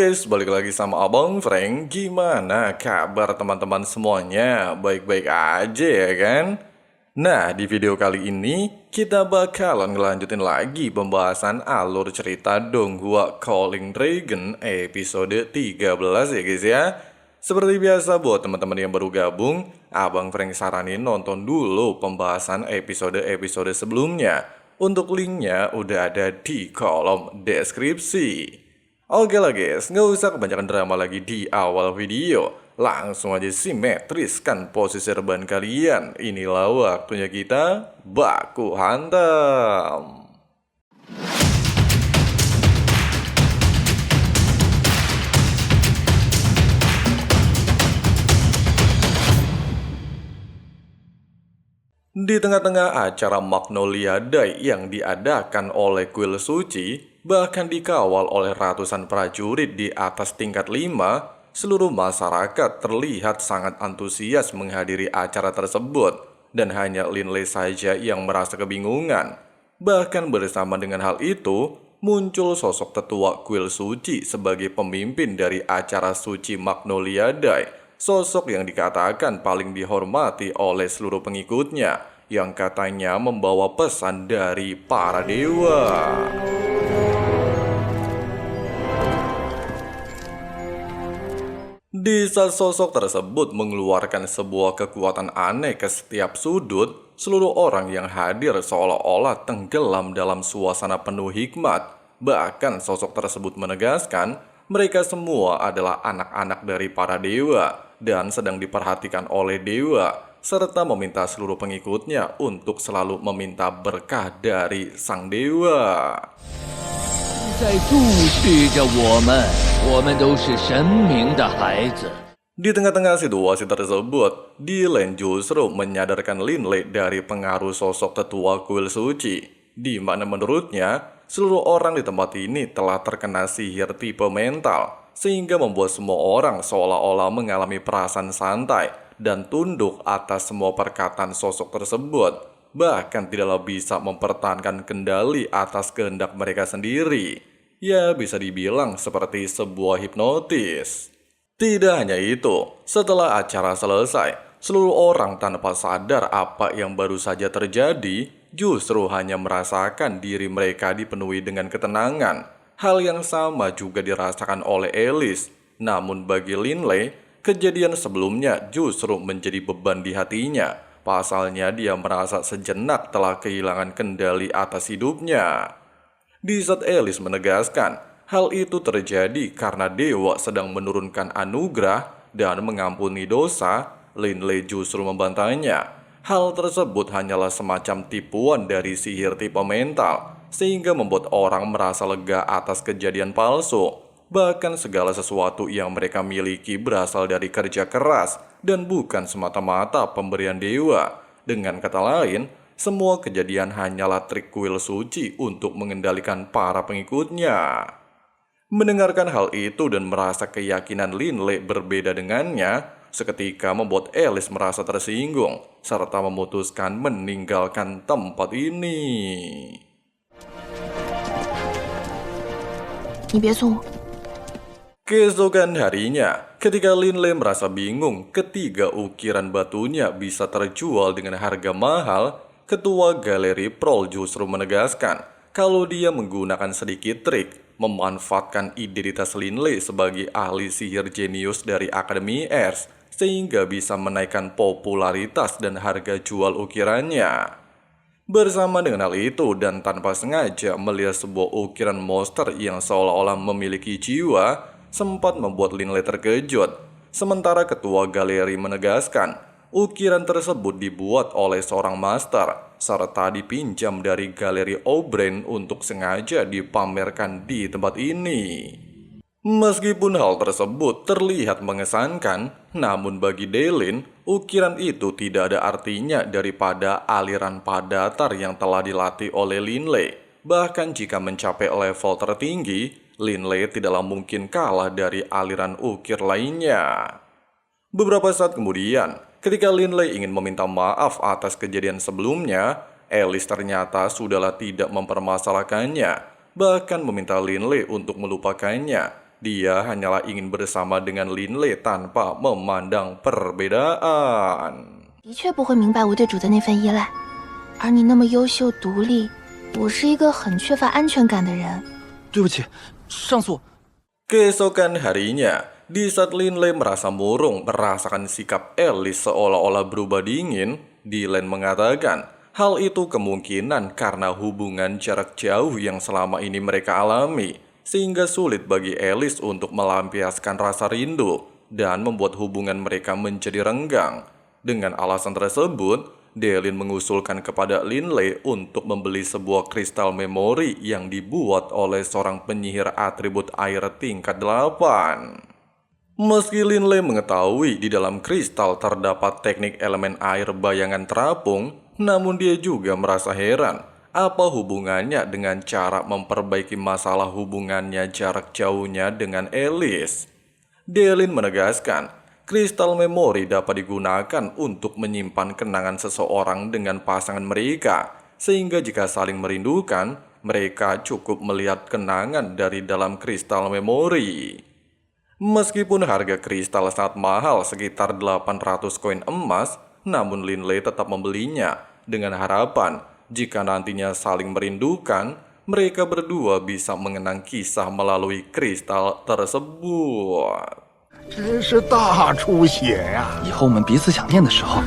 guys, balik lagi sama Abang Frank. Gimana kabar teman-teman semuanya? Baik-baik aja ya kan? Nah, di video kali ini kita bakalan ngelanjutin lagi pembahasan alur cerita Donghua Calling Dragon episode 13 ya guys ya. Seperti biasa buat teman-teman yang baru gabung, Abang Frank saranin nonton dulu pembahasan episode-episode sebelumnya. Untuk linknya udah ada di kolom deskripsi. Oke lah guys, nggak usah kebanyakan drama lagi di awal video. Langsung aja simetriskan posisi rebahan kalian. Inilah waktunya kita baku hantam. Di tengah-tengah acara Magnolia Day yang diadakan oleh kuil suci, bahkan dikawal oleh ratusan prajurit di atas tingkat 5, seluruh masyarakat terlihat sangat antusias menghadiri acara tersebut, dan hanya Lin Lei saja yang merasa kebingungan. Bahkan bersama dengan hal itu, muncul sosok tetua kuil suci sebagai pemimpin dari acara suci Magnolia Day. Sosok yang dikatakan paling dihormati oleh seluruh pengikutnya, yang katanya membawa pesan dari para dewa. Di saat sosok tersebut mengeluarkan sebuah kekuatan aneh ke setiap sudut, seluruh orang yang hadir seolah-olah tenggelam dalam suasana penuh hikmat. Bahkan sosok tersebut menegaskan mereka semua adalah anak-anak dari para dewa dan sedang diperhatikan oleh dewa, serta meminta seluruh pengikutnya untuk selalu meminta berkah dari sang dewa. 在注视着我们都是神明的孩子。 Di tengah-tengah situasi tersebut, Dylan justru menyadarkan Lin Lei dari pengaruh sosok tetua kuil suci, di mana menurutnya seluruh orang di tempat ini telah terkena sihir tipe mental, sehingga membuat semua orang seolah-olah mengalami perasaan santai dan tunduk atas semua perkataan sosok tersebut. Bahkan tidaklah bisa mempertahankan kendali atas kehendak mereka sendiri. Ya, bisa dibilang seperti sebuah hipnotis. Tidak hanya itu, setelah acara selesai, seluruh orang tanpa sadar apa yang baru saja terjadi, justru hanya merasakan diri mereka dipenuhi dengan ketenangan. Hal yang sama juga dirasakan oleh Alice. Namun bagi Lin Lei, kejadian sebelumnya justru menjadi beban di hatinya. Pasalnya dia merasa sejenak telah kehilangan kendali atas hidupnya. Di saat Alice menegaskan, hal itu terjadi karena dewa sedang menurunkan anugerah dan mengampuni dosa, Lin Lei justru membantahnya. Hal tersebut hanyalah semacam tipuan dari sihir tipe mental, sehingga membuat orang merasa lega atas kejadian palsu. Bahkan segala sesuatu yang mereka miliki berasal dari kerja keras dan bukan semata-mata pemberian dewa. Dengan kata lain, semua kejadian hanyalah trik kuil suci untuk mengendalikan para pengikutnya. Mendengarkan hal itu dan merasa keyakinan Lin Lei berbeda dengannya, seketika membuat Alice merasa tersinggung, serta memutuskan meninggalkan tempat ini. 你别送我。 Keesokan harinya, ketika Lin Lei merasa bingung ketiga ukiran batunya bisa terjual dengan harga mahal, ketua galeri Prol justru menegaskan kalau dia menggunakan sedikit trik memanfaatkan identitas Lin Lei sebagai ahli sihir jenius dari Akademi Ers, sehingga bisa menaikkan popularitas dan harga jual ukirannya. Bersama dengan hal itu dan tanpa sengaja melihat sebuah ukiran monster yang seolah-olah memiliki jiwa, sempat membuat Lin Lei terkejut. Sementara ketua galeri menegaskan, ukiran tersebut dibuat oleh seorang master, serta dipinjam dari galeri O'Brien untuk sengaja dipamerkan di tempat ini. Meskipun hal tersebut terlihat mengesankan, namun bagi Delin, ukiran itu tidak ada artinya daripada aliran padatar yang telah dilatih oleh Lin Lei. Bahkan jika mencapai level tertinggi, Lin Lei tidaklah mungkin kalah dari aliran ukir lainnya. Beberapa saat kemudian, ketika Lin Lei ingin meminta maaf atas kejadian sebelumnya, Alice ternyata sudahlah tidak mempermasalahkannya, bahkan meminta Lin Lei untuk melupakannya. dia hanyalah ingin bersama dengan Linley tanpa memandang perbedaan. 的确不会明白我对主的那份依赖，而你那么优秀独立，我是一个很缺乏安全感的人。对不起，上次我 Keesokan harinya, di saat Linley merasa murung merasakan sikap Alice seolah-olah berubah dingin, Dylan mengatakan hal itu kemungkinan karena hubungan jarak jauh yang selama ini mereka alami, sehingga sulit bagi Alice untuk melampiaskan rasa rindu dan membuat hubungan mereka menjadi renggang. Dengan alasan tersebut, Dylan mengusulkan kepada Linley untuk membeli sebuah kristal memori yang dibuat oleh seorang penyihir atribut air tingkat 8. Meski Linley mengetahui di dalam kristal terdapat teknik elemen air bayangan terapung, namun dia juga merasa heran apa hubungannya dengan cara memperbaiki masalah hubungannya jarak jauhnya dengan Alice. Dylan menegaskan, kristal memori dapat digunakan untuk menyimpan kenangan seseorang dengan pasangan mereka, sehingga jika saling merindukan, mereka cukup melihat kenangan dari dalam kristal memori. Meskipun harga kristal sangat mahal sekitar 800 koin emas, namun Linley tetap membelinya dengan harapan jika nantinya saling merindukan, mereka berdua bisa mengenang kisah melalui kristal tersebut. 真是大出血呀！以后我们彼此想念的时候，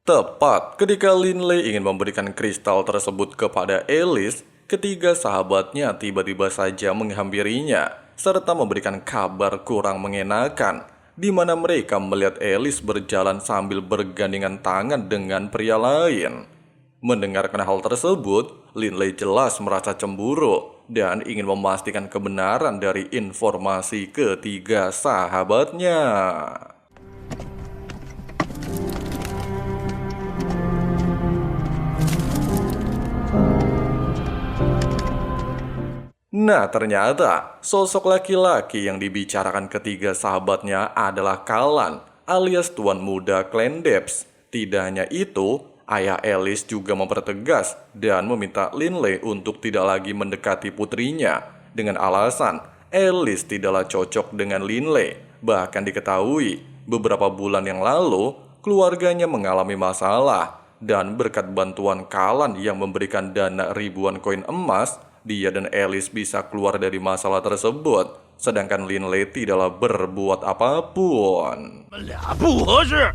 Tepat ketika Linley ingin memberikan kristal tersebut kepada Alice, ketiga sahabatnya tiba-tiba saja menghampirinya, serta memberikan kabar kurang mengenakan, di mana mereka melihat Alice berjalan sambil bergandengan tangan dengan pria lain. Mendengarkan hal tersebut, Linley jelas merasa cemburu dan ingin memastikan kebenaran dari informasi ketiga sahabatnya. Nah, ternyata sosok laki-laki yang dibicarakan ketiga sahabatnya adalah Callan alias Tuan Muda Clan Depths. Tidak hanya itu, ayah Alice juga mempertegas dan meminta Linley untuk tidak lagi mendekati putrinya dengan alasan Alice tidaklah cocok dengan Linley. Bahkan diketahui beberapa bulan yang lalu keluarganya mengalami masalah dan berkat bantuan Callan yang memberikan dana ribuan koin emas, dia dan Alice bisa keluar dari masalah tersebut. Sedangkan Linley tidaklah berbuat apapun. 俩不合适，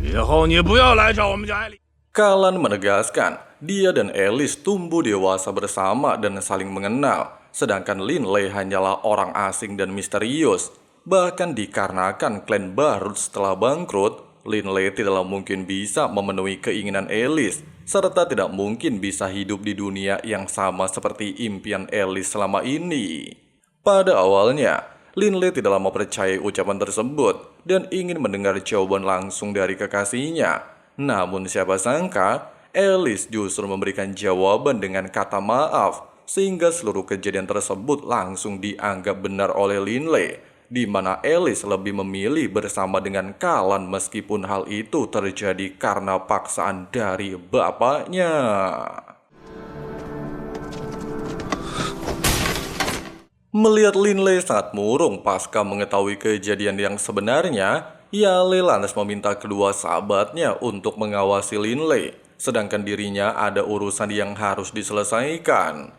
以后你不要来找我们家艾丽。 Callan menegaskan, dia dan Alice tumbuh dewasa bersama dan saling mengenal, sedangkan Linley hanyalah orang asing dan misterius. Bahkan dikarenakan klan Barut setelah bangkrut, Linley tidaklah mungkin bisa memenuhi keinginan Alice, serta tidak mungkin bisa hidup di dunia yang sama seperti impian Alice selama ini. Pada awalnya, Linley tidaklah mau percaya ucapan tersebut dan ingin mendengar jawaban langsung dari kekasihnya. Namun siapa sangka, Alice justru memberikan jawaban dengan kata maaf, sehingga seluruh kejadian tersebut langsung dianggap benar oleh Linley, di mana Alice lebih memilih bersama dengan Callan meskipun hal itu terjadi karena paksaan dari bapaknya. Melihat Linley sangat murung pasca mengetahui kejadian yang sebenarnya, Yale lantas meminta kedua sahabatnya untuk mengawasi Linley, sedangkan dirinya ada urusan yang harus diselesaikan.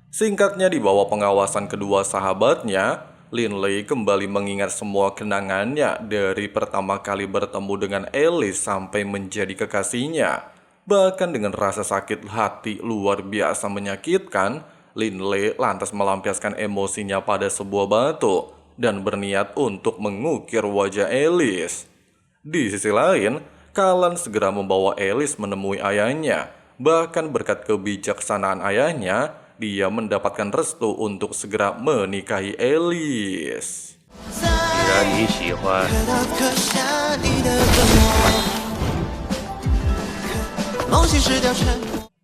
Singkatnya, di bawah pengawasan kedua sahabatnya, Linley kembali mengingat semua kenangannya dari pertama kali bertemu dengan Alice sampai menjadi kekasihnya. Bahkan dengan rasa sakit hati luar biasa menyakitkan, Linley lantas melampiaskan emosinya pada sebuah batu dan berniat untuk mengukir wajah Alice. Di sisi lain, Callan segera membawa Alice menemui ayahnya. Bahkan berkat kebijaksanaan ayahnya, dia mendapatkan restu untuk segera menikahi Alice. 既然你喜欢，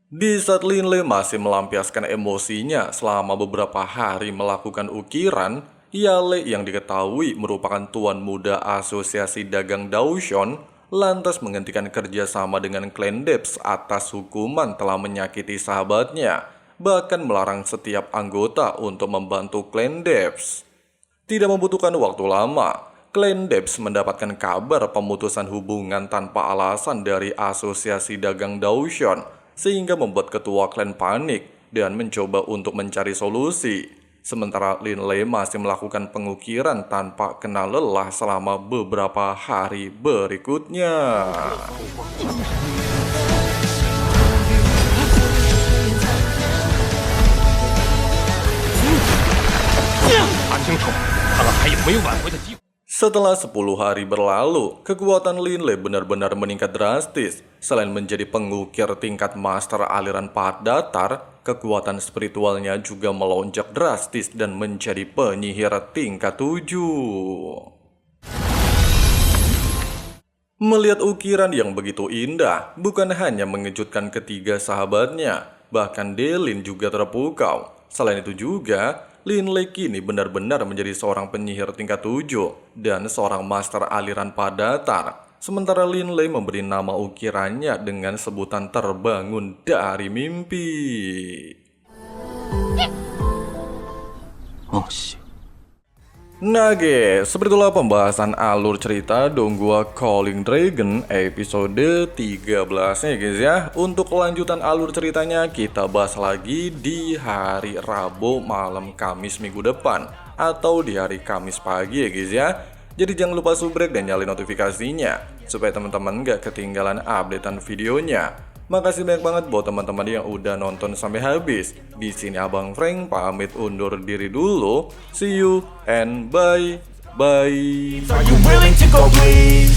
Di saat Linley masih melampiaskan emosinya selama beberapa hari melakukan ukiran, Yale yang diketahui merupakan tuan muda Asosiasi Dagang Daushon lantas menghentikan kerjasama dengan Clan Depths atas hukuman telah menyakiti sahabatnya. bahkan melarang setiap anggota untuk membantu klan Depths. Tidak membutuhkan waktu lama, klan Depths mendapatkan kabar pemutusan hubungan tanpa alasan dari Asosiasi Dagang Daoshan, sehingga membuat ketua klan panik dan mencoba untuk mencari solusi. Sementara Lin Lei masih melakukan pengukiran tanpa kenal lelah selama beberapa hari berikutnya. 看清楚，看看还有没有挽回的机会。 Setelah 10 hari berlalu, kekuatan Lin Lei benar-benar meningkat drastis. Selain menjadi pengukir tingkat master aliran pahat datar, kekuatan spiritualnya juga melonjak drastis dan menjadi penyihir tingkat 7. Melihat ukiran yang begitu indah, bukan hanya mengejutkan ketiga sahabatnya, bahkan Delin juga terpukau. Selain itu juga, Lin Lei kini benar-benar menjadi seorang penyihir tingkat 7 dan seorang master aliran pahat datar. Sementara Lin Lei memberi nama ukirannya dengan sebutan terbangun dari mimpi. 梦醒。 Nah guys, seperti itulah pembahasan alur cerita Donghua Calling Dragon episode 13 nya guys ya. Untuk kelanjutan alur ceritanya kita bahas lagi di hari Rabu malam Kamis minggu depan, atau di hari Kamis pagi ya guys ya. Jadi jangan lupa subrek dan nyalain notifikasinya supaya teman-teman gak ketinggalan updatean videonya. Makasih banyak banget buat teman-teman yang udah nonton sampai habis. Di sini Abang Frank pamit undur diri dulu. See you and bye. Bye. Are you willing to go bleed?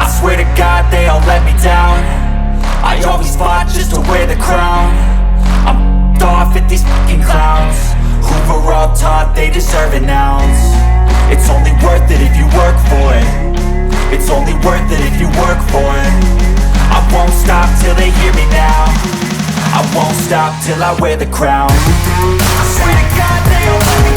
I swear to God they all let me down. I always fought just to wear the crown. I'm off at these fucking clowns who were all taught they deserve an ounce. It's only worth it if you work for it. It's only worth it if you work for it. I won't stop till they hear me now. I won't stop till I wear the crown. I swear to God they all let me